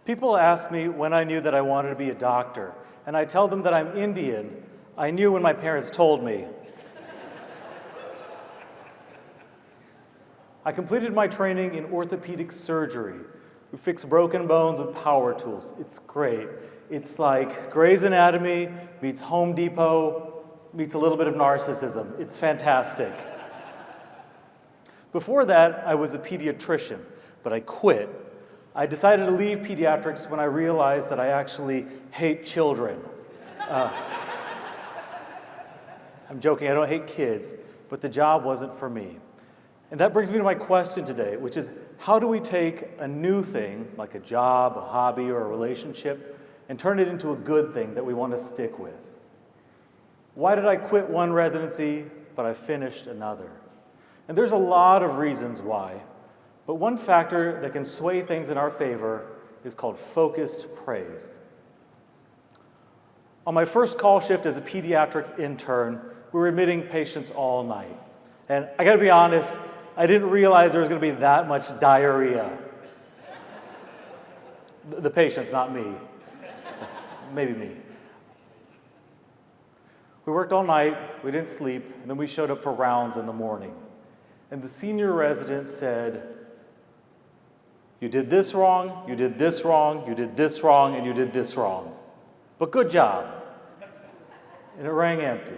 People ask me when I knew that I wanted to be a doctor, and I tell them that I'm Indian. I knew when my parents told me. I completed my training in orthopedic surgery. We fix broken bones with power tools. It's great. It's like Grey's Anatomy meets Home Depot meets a little bit of narcissism. It's fantastic. Before that, I was a pediatrician, but I quit. I decided to leave pediatrics when I realized that I actually hate children. I'm joking, I don't hate kids, but the job wasn't for me. And that brings me to my question today, which is how do we take a new thing, like a job, a hobby, or a relationship, and turn it into a good thing that we want to stick with? Why did I quit one residency, but I finished another? And there's a lot of reasons why, but one factor that can sway things in our favor is called focused praise. On my first call shift as a pediatrics intern, we were admitting patients all night. And I gotta be honest, I didn't realize there was gonna be that much diarrhea. The patients, not me. So, maybe me. We worked all night, we didn't sleep, and then we showed up for rounds in the morning. And the senior resident said, "You did this wrong, you did this wrong, you did this wrong, and you did this wrong. But good job." And it rang empty.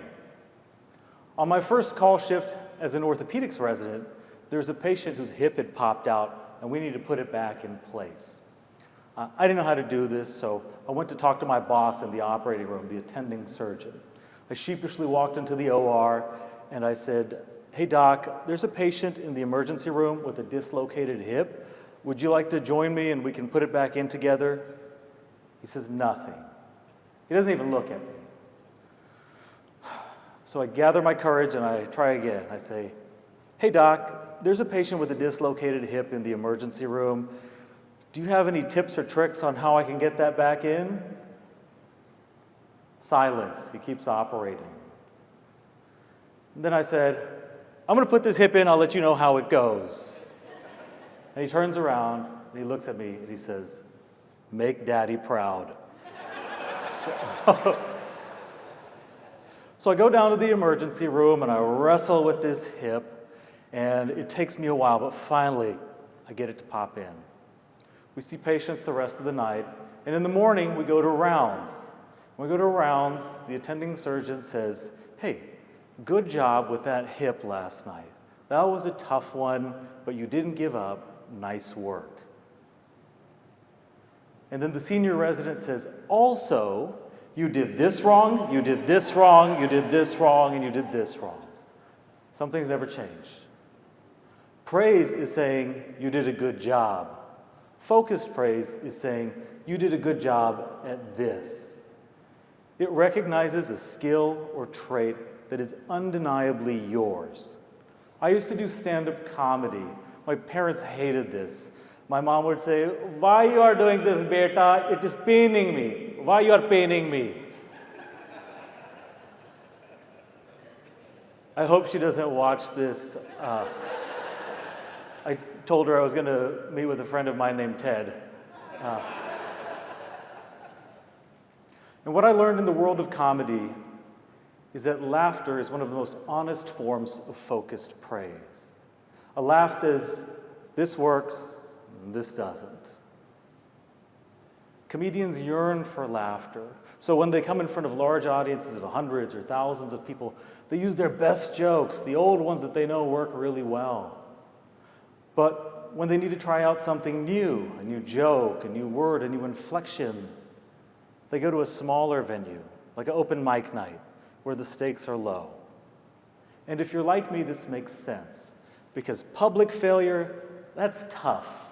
On my first call shift as an orthopedics resident, there was a patient whose hip had popped out, and we needed to put it back in place. I didn't know how to do this, so I went to talk to my boss in the operating room, the attending surgeon. I sheepishly walked into the OR, and I said, "Hey doc, there's a patient in the emergency room with a dislocated hip. Would you like to join me and we can put it back in together?" He says nothing. He doesn't even look at me. So I gather my courage and I try again. I say, "Hey doc, there's a patient with a dislocated hip in the emergency room. Do you have any tips or tricks on how I can get that back in?" Silence. He keeps operating. And then I said, "I'm going to put this hip in. I'll let you know how it goes." And he turns around and he looks at me and he says, "Make daddy proud." So I go down to the emergency room and I wrestle with this hip, and it takes me a while, but finally I get it to pop in. We see patients the rest of the night, and in the morning we go to rounds. When we go to rounds, the attending surgeon says, "Hey, good job with that hip last night. That was a tough one, but you didn't give up. Nice work." And then the senior resident says, "Also, you did this wrong, you did this wrong, you did this wrong, and you did this wrong." Some things never change. Praise is saying, "You did a good job." Focused praise is saying, "You did a good job at this." It recognizes a skill or trait that is undeniably yours. I used to do stand-up comedy. My parents hated this. My mom would say, "Why you are doing this, beta? It is paining me. Why you are paining me?" I hope she doesn't watch this. I told her I was going to meet with a friend of mine named Ted. And what I learned in the world of comedy is that laughter is one of the most honest forms of focused praise. A laugh says, "This works, and this doesn't." Comedians yearn for laughter. So when they come in front of large audiences of hundreds or thousands of people, they use their best jokes, the old ones that they know work really well. But when they need to try out something new, a new joke, a new word, a new inflection, they go to a smaller venue, like an open mic night, where the stakes are low. And if you're like me, this makes sense, because public failure, that's tough.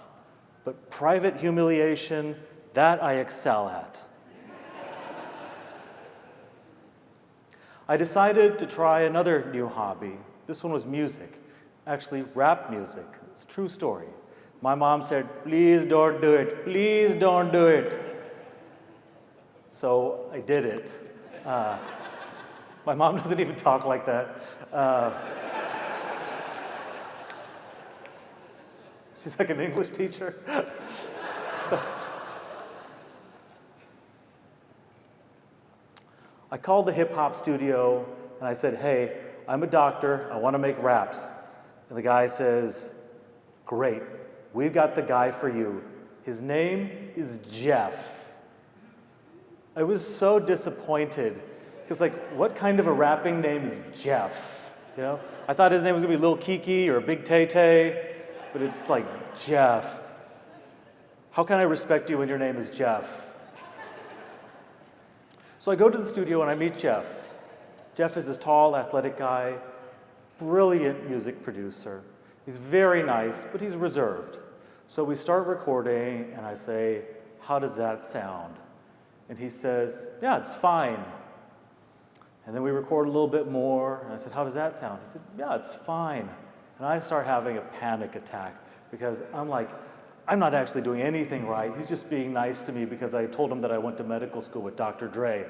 But private humiliation, that I excel at. I decided to try another new hobby. This one was music, actually rap music. It's a true story. My mom said, "Please don't do it. Please don't do it." So I did it. My mom doesn't even talk like that. She's like an English teacher. I called the hip hop studio and I said, hey, I'm a doctor, I want to make raps. And the guy says, great, we've got the guy for you. His name is Jeff. I was so disappointed because what kind of a rapping name is Jeff? You know, I thought his name was gonna be Lil Kiki or Big Tay Tay, but it's like Jeff. How can I respect you when your name is Jeff? So I go to the studio and I meet Jeff. Jeff is this tall, athletic guy, brilliant music producer. He's very nice, but he's reserved. So we start recording and I say, how does that sound? And he says, yeah, it's fine. And then we record a little bit more, and I said, how does that sound? He said, yeah, it's fine. And I start having a panic attack because I'm like, I'm not actually doing anything right. He's just being nice to me because I told him that I went to medical school with Dr. Dre.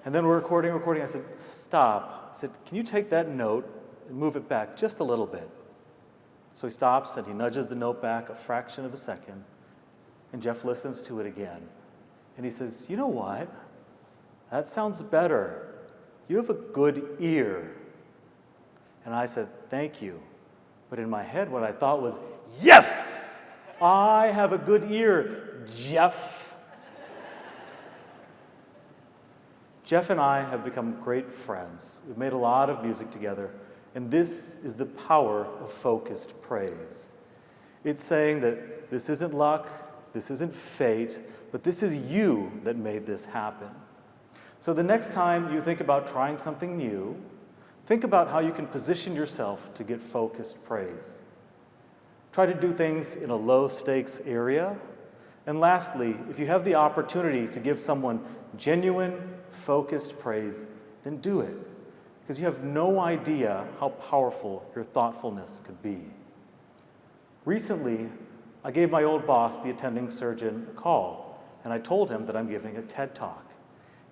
And then we're recording. I said, stop. I said, can you take that note and move it back just a little bit? So he stops and he nudges the note back a fraction of a second. And Jeff listens to it again. And he says, you know what? That sounds better. You have a good ear. And I said, thank you. But in my head, what I thought was, yes! I have a good ear, Jeff. Jeff and I have become great friends. We've made a lot of music together. And this is the power of focused praise. It's saying that this isn't luck, this isn't fate, but this is you that made this happen. So the next time you think about trying something new, think about how you can position yourself to get focused praise. Try to do things in a low-stakes area. And lastly, if you have the opportunity to give someone genuine, focused praise, then do it, because you have no idea how powerful your thoughtfulness could be. Recently, I gave my old boss, the attending surgeon, a call, and I told him that I'm giving a TED Talk.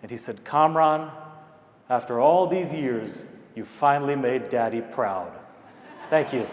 And he said, Kamran, after all these years, you finally made Daddy proud. Thank you.